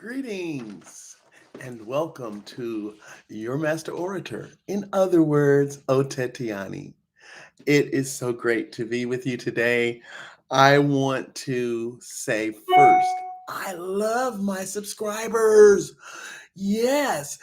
Greetings and welcome to your master orator. In other words, Otetiani. It is so great to be with you today. I want to say first, I love my subscribers. Yes,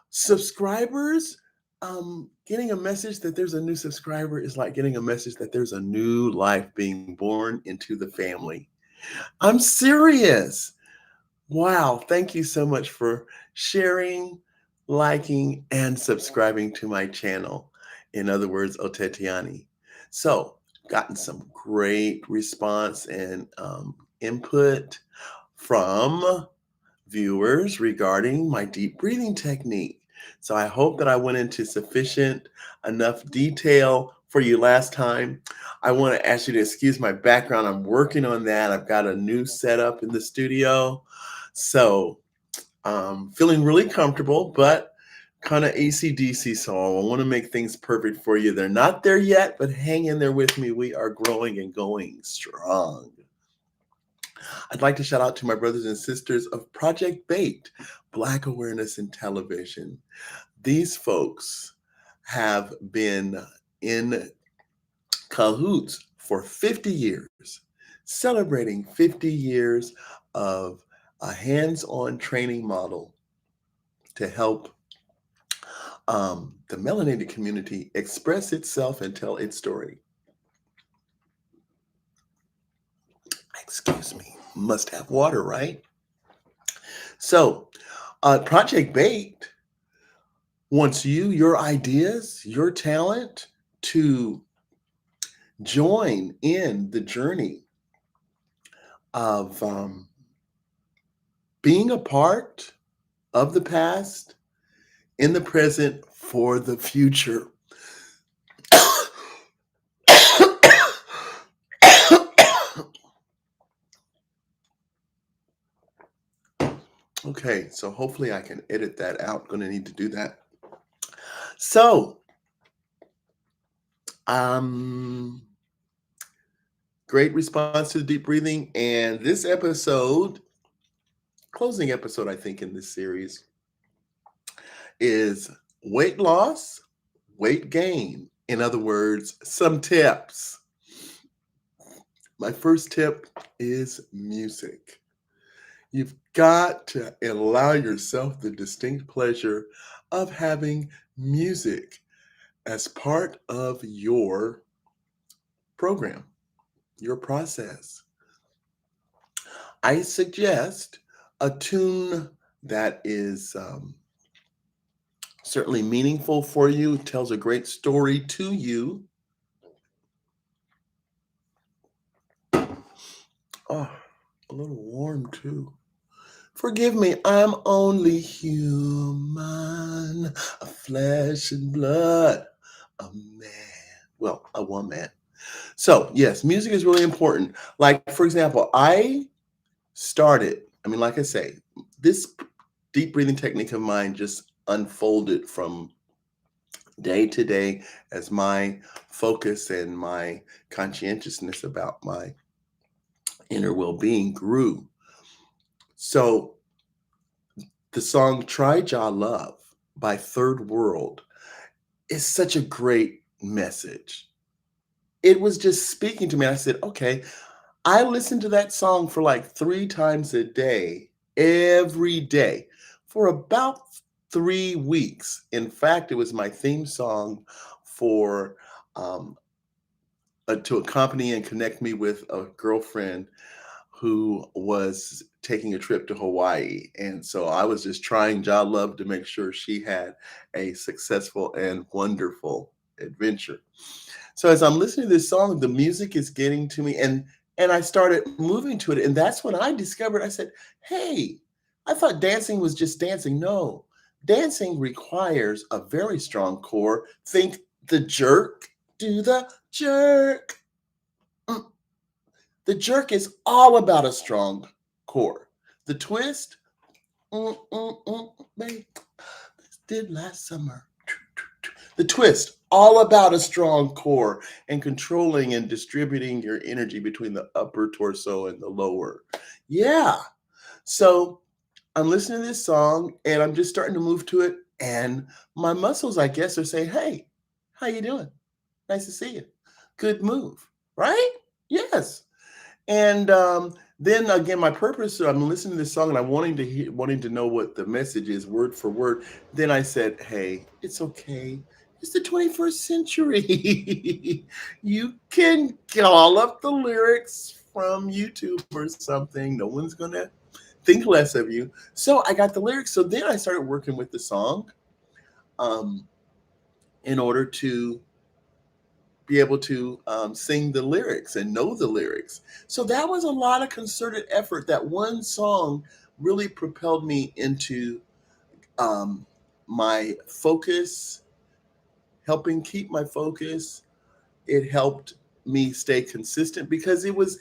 subscribers. Getting a message that there's a new subscriber is like getting a message that there's a new life being born into the family. I'm serious. Wow, thank you so much for sharing, liking, and subscribing to my channel. In other words, Otetiani. So, gotten some great response and input from viewers regarding my deep breathing technique. So, I hope that I went into sufficient enough detail for you last time. I want to ask you to excuse my background. I'm working on that. I've got a new setup in the studio. So, feeling really comfortable, but kind of AC/DC. So, I want to make things perfect for you. They're not there yet, but hang in there with me. We are growing and going strong. I'd like to shout out to my brothers and sisters of Project Baked, Black Awareness in Television. These folks have been in cahoots for 50 years, celebrating 50 years of a hands on training model to help the melanated community express itself and tell its story. Excuse me, must have water, right? So, Project Baked wants you, your ideas, your talent to join in the journey of being a part of the past, in the present, for the future. Okay, so hopefully I can edit that out. Going to need to do that. So, great response to the deep breathing. And this episode, closing episode, I think, in this series, is weight loss, weight gain. In other words, some tips. My first tip is music. You've got to allow yourself the distinct pleasure of having music as part of your program, your process. I suggest a tune that is certainly meaningful for you, tells a great story to you. Oh, a little warm too. Forgive me, I'm only human, a flesh and blood, a man. Well, a woman. So, yes, music is really important. Like, for example, like I say, this deep breathing technique of mine just unfolded from day to day as my focus and my conscientiousness about my inner well being grew. So, the song Try Jah Love by Third World is such a great message. It was just speaking to me. I said, okay, I listened to that song for like 3 times a day, every day, for about 3 weeks. In fact, it was my theme song for to accompany and connect me with a girlfriend who was taking a trip to Hawaii. And so I was just trying Jah Love to make sure she had a successful and wonderful adventure. So as I'm listening to this song, the music is getting to me and I started moving to it. And that's when I discovered, I said, hey, I thought dancing was just dancing. No, dancing requires a very strong core. Think the jerk, do the jerk. Mm. The jerk is all about a strong core. The twist, babe, this did last summer. The twist, all about a strong core and controlling and distributing your energy between the upper torso and the lower. Yeah. So I'm listening to this song and I'm just starting to move to it, and my muscles, I guess, are saying, "Hey, how you doing? Nice to see you. Good move." Right? Yes. And then again, my purpose, so I'm listening to this song and I'm wanting to know what the message is word for word. Then I said, "Hey, it's okay. It's the 21st century. You can call up the lyrics from YouTube or something. No one's gonna think less of you." So I got the lyrics. So then I started working with the song um, in order to be able to sing the lyrics and know the lyrics. So that was a lot of concerted effort. That one song really propelled me into um, my focus, helping keep my focus. It helped me stay consistent because it was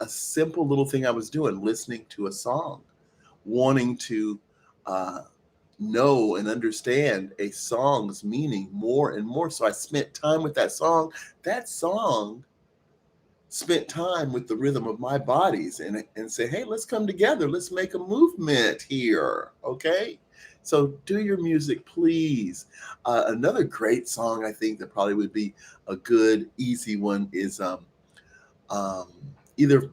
a simple little thing I was doing, listening to a song, wanting to uh, know and understand a song's meaning more and more. So I spent time with that song. That song spent time with the rhythm of my bodies and say, hey, let's come together. Let's make a movement here. Okay. So do your music, please. Another great song I think that probably would be a good, easy one is um, either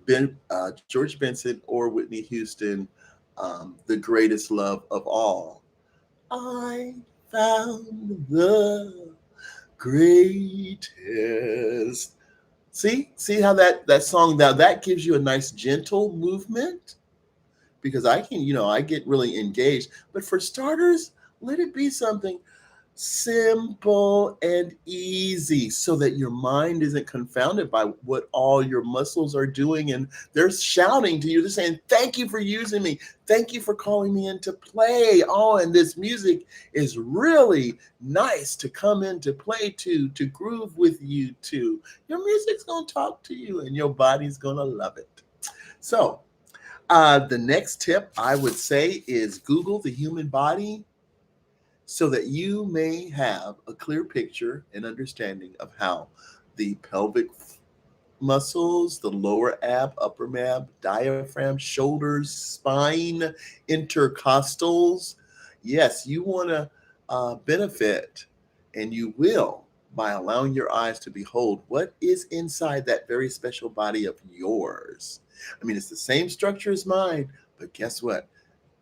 George Benson or Whitney Houston, The Greatest Love of All. I found the greatest. See how that song, now that gives you a nice gentle movement, because I can, I get really engaged. But for starters, let it be something simple and easy so that your mind isn't confounded by what all your muscles are doing, and they're shouting to you. They're saying, thank you for using me, thank you for calling me into play. Oh, and this music is really nice to come into play to groove with you to. Your music's going to talk to you and your body's going to love it. So the next tip I would say is Google the human body so that you may have a clear picture and understanding of how the pelvic muscles, the lower ab, upper ab, diaphragm, shoulders, spine, intercostals. Yes, you want to benefit, and you will, by allowing your eyes to behold what is inside that very special body of yours. I mean, it's the same structure as mine, but guess what?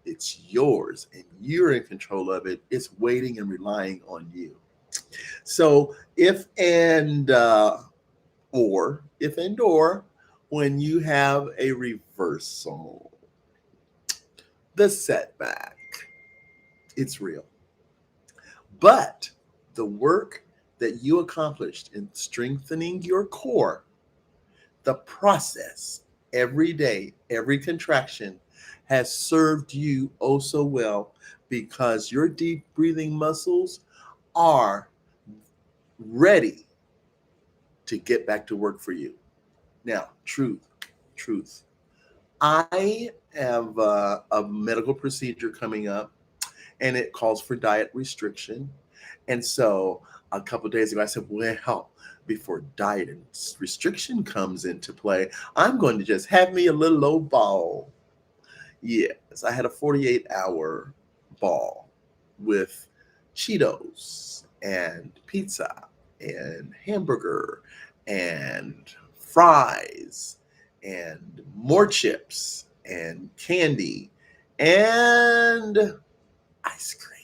It's yours and you're in control of it. It's waiting and relying on you. So if and or when you have a reversal, the setback, it's real. But the work that you accomplished in strengthening your core, the process, every day, every contraction has served you oh so well, because your deep breathing muscles are ready to get back to work for you. Now, truth. I have a medical procedure coming up, and it calls for diet restriction. And so a couple of days ago, I said, well, before diet and restriction comes into play, I'm going to just have me a little low ball. Yes, I had a 48-hour ball with Cheetos and pizza and hamburger and fries and more chips and candy and ice cream.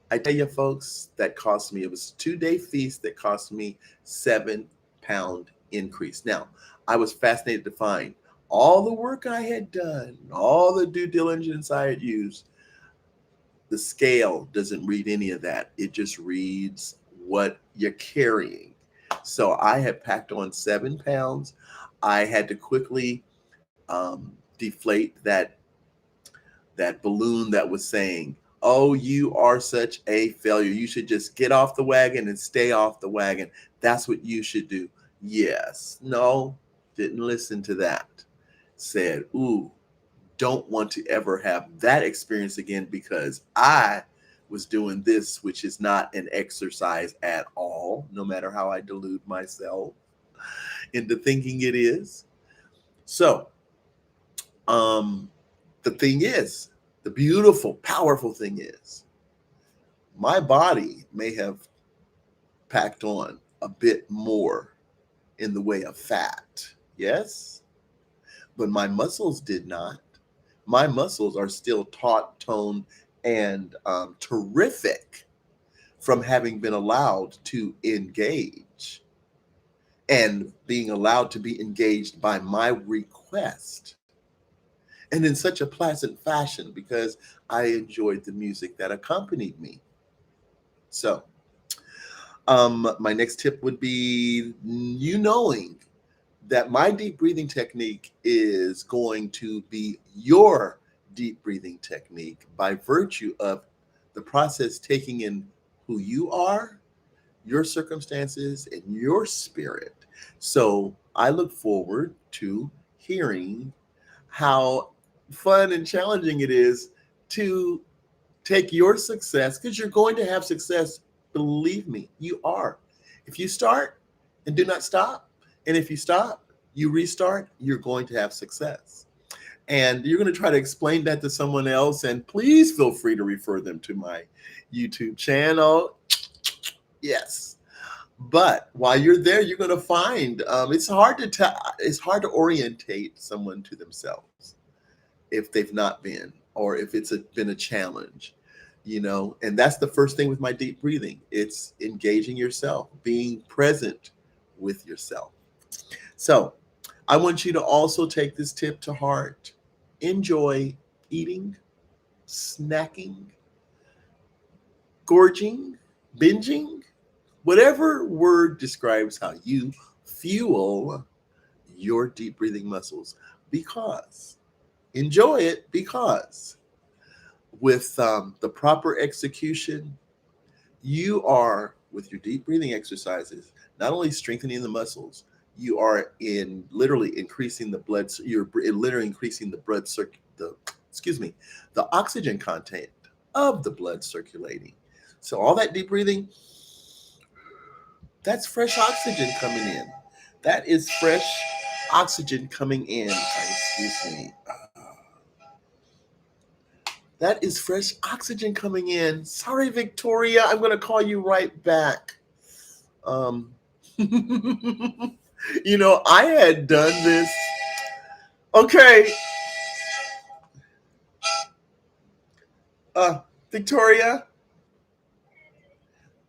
I tell you, folks, that cost me, it was a 2-day feast that cost me 7-pound increase. Now, I was fascinated to find all the work I had done, all the due diligence I had used. The scale doesn't read any of that. It just reads what you're carrying. So I had packed on 7 pounds. I had to quickly deflate that balloon that was saying, oh, you are such a failure. You should just get off the wagon and stay off the wagon. That's what you should do. Yes. No, didn't listen to that. Said, ooh, don't want to ever have that experience again, because I was doing this, which is not an exercise at all, no matter how I delude myself into thinking it is. So, um, The thing is, the beautiful, powerful thing is, my body may have packed on a bit more in the way of fat. Yes, but my muscles did not. My muscles are still taut, toned, and terrific from having been allowed to engage and being allowed to be engaged by my request, and in such a pleasant fashion because I enjoyed the music that accompanied me. So, my next tip would be you knowing that my deep breathing technique is going to be your deep breathing technique by virtue of the process taking in who you are, your circumstances, and your spirit. So I look forward to hearing how fun and challenging it is to take your success, because you're going to have success. Believe me, you are. If you start and do not stop, and if you stop, you restart, you're going to have success. And you're going to try to explain that to someone else. And please feel free to refer them to my YouTube channel. Yes. But while you're there, you're going to find it's hard to it's hard to orientate someone to themselves if they've not been, or if been a challenge, and that's the first thing with my deep breathing. It's engaging yourself, being present with yourself. So I want you to also take this tip to heart. Enjoy eating, snacking, gorging, binging, whatever word describes how you fuel your deep breathing muscles, because enjoy it, because with the proper execution, you are, with your deep breathing exercises, not only strengthening the muscles, you are in literally increasing the blood. You're literally increasing the blood the excuse me, the oxygen content of the blood circulating. So all that deep breathing, that's fresh oxygen coming in. That is fresh oxygen coming in. Excuse me. That is fresh oxygen coming in. Sorry, Victoria. I'm going to call you right back. Um, I had done this. Okay. Victoria,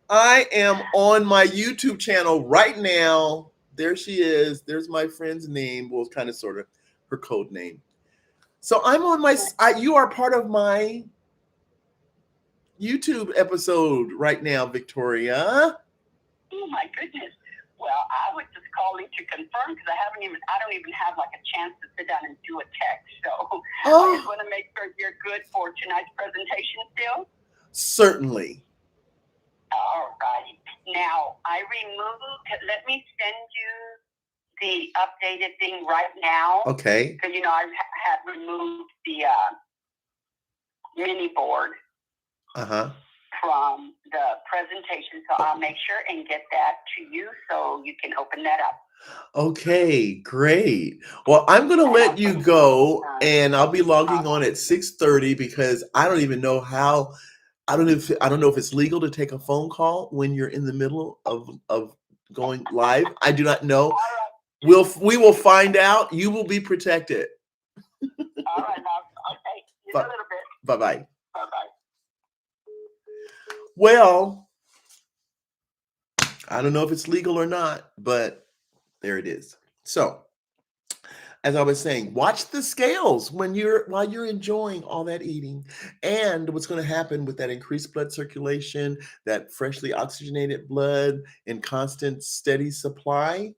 I am on my YouTube channel right now. There she is. There's my friend's name. Well, kind of, sort of, her code name. So I'm on you are part of my YouTube episode right now, Victoria. Oh my goodness. Well, I was just calling to confirm because I don't even have like a chance to sit down and do a text. So I just want to make sure you're good for tonight's presentation still. Certainly. All right. Now, let me send you the updated thing right now. Okay. Because, I had removed the mini board from the presentation. So I'll make sure and get that to you so you can open that up. Okay, great. Well, I'm going to let you go, and I'll be logging on at 6:30 because I don't even know how. I don't know if it's legal to take a phone call when you're in the middle of going live. I do not know. We will find out. You will be protected. All right, okay. See you in a little bit. Bye-bye. Bye-bye. Well, I don't know if it's legal or not, but there it is. So, as I was saying, watch the scales while you're enjoying all that eating. And what's going to happen with that increased blood circulation, that freshly oxygenated blood in constant, steady supply,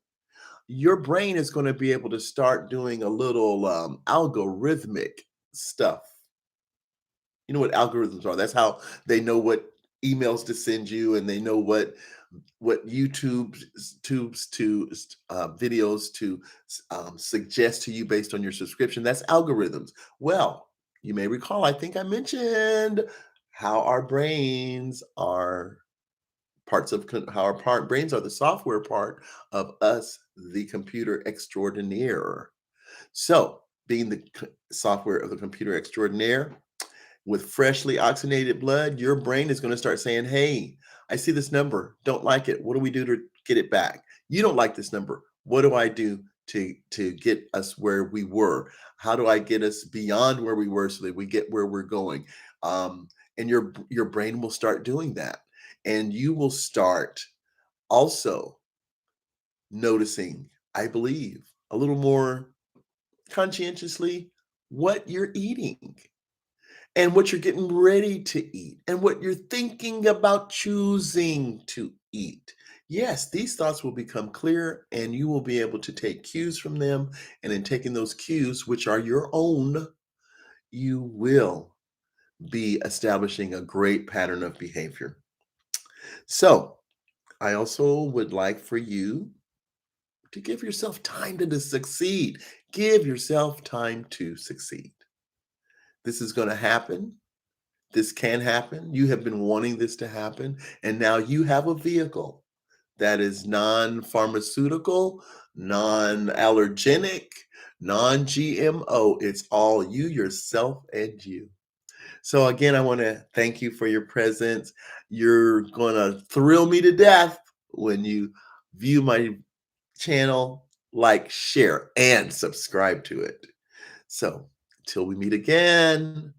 your brain is going to be able to start doing a little algorithmic stuff. You know what algorithms are? That's how they know what emails to send you, and they know what YouTube tubes to videos to suggest to you based on your subscription. That's algorithms. Well, you may recall, I think I mentioned how our brains are brains are the software part of us, the computer extraordinaire. So being the software of the computer extraordinaire, with freshly oxygenated blood, your brain is going to start saying, hey, I see this number, don't like it. What do we do to get it back? You don't like this number. What do I do to get us where we were? How do I get us beyond where we were so that we get where we're going? And your brain will start doing that. And you will start also noticing, I believe, a little more conscientiously what you're eating and what you're getting ready to eat and what you're thinking about choosing to eat. Yes, these thoughts will become clear and you will be able to take cues from them. And in taking those cues, which are your own, you will be establishing a great pattern of behavior. So, I also would like for you to give yourself time to succeed. Give yourself time to succeed. This is going to happen. This can happen. You have been wanting this to happen, and now you have a vehicle that is non-pharmaceutical, non-allergenic, non-GMO. It's all you, yourself, and you. So again, I want to thank you for your presence. You're going to thrill me to death when you view my channel, like, share, and subscribe to it. So, till we meet again.